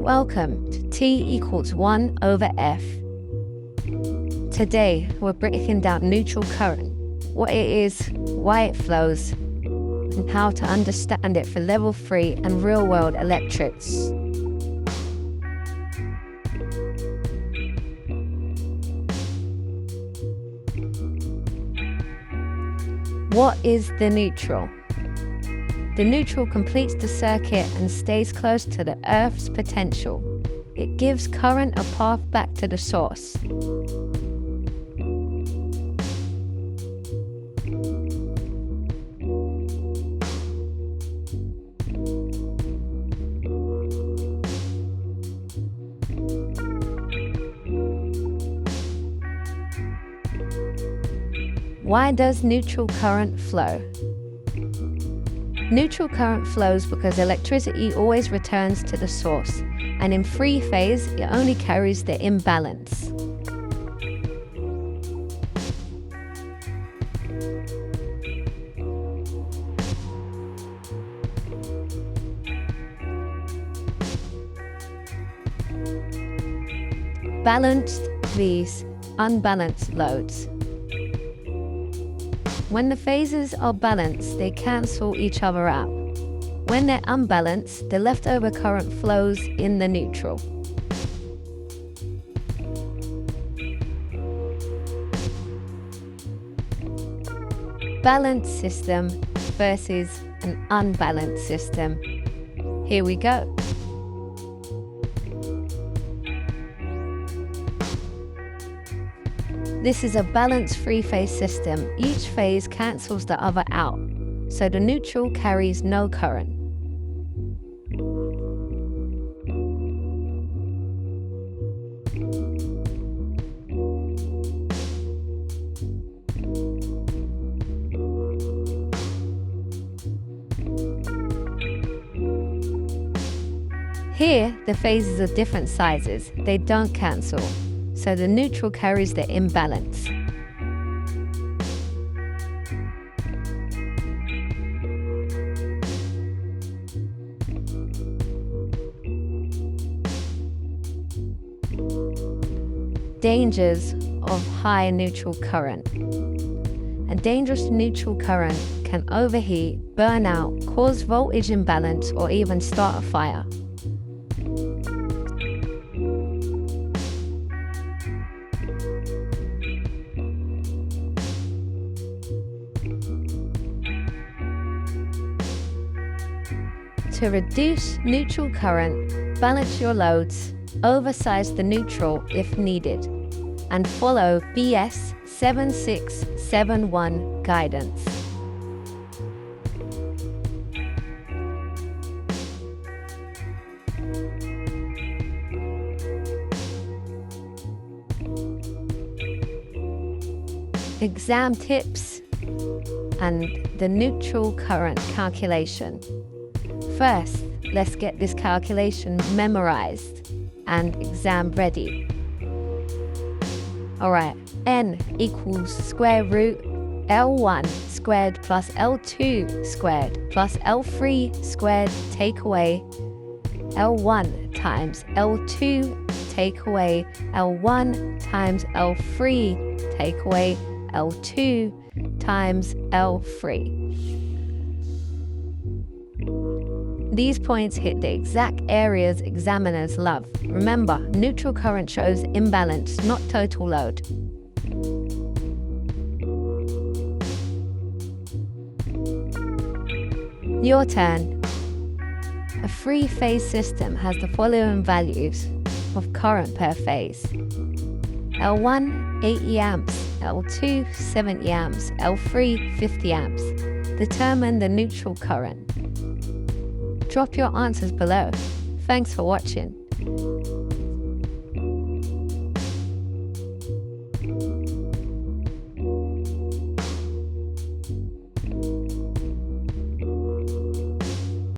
Welcome to T = 1 over F. Today we're breaking down neutral current, what it is, why it flows, and how to understand it for level 3 and real-world electrics. What is the neutral? The neutral completes the circuit and stays close to the Earth's potential. It gives current a path back to the source. Why does neutral current flow? Neutral current flows because electricity always returns to the source, and in free phase, it only carries the imbalance. Balanced vs unbalanced loads. When the phases are balanced, they cancel each other out. When they're unbalanced, the leftover current flows in the neutral. Balanced system versus an unbalanced system. Here we go. This is a balanced three-phase system. Each phase cancels the other out, so the neutral carries no current. Here, the phases are different sizes. They don't cancel, so the neutral carries the imbalance. Dangers of high neutral current. A dangerous neutral current can overheat, burn out, cause voltage imbalance, or even start a fire. To reduce neutral current, balance your loads, oversize the neutral if needed, and follow BS 7671 guidance. Exam tips and the neutral current calculation. First, let's get this calculation memorized and exam ready. Alright, N equals square root L1 squared plus L2 squared plus L3 squared take away L1 times L2 take away L1 times L3 take away L2 times L3. These points hit the exact areas examiners love. Remember, neutral current shows imbalance, not total load. Your turn. A three-phase system has the following values of current per phase. L1, 80 amps, L2, 70 amps, L3, 50 amps. Determine the neutral current. Drop your answers below. Thanks for watching.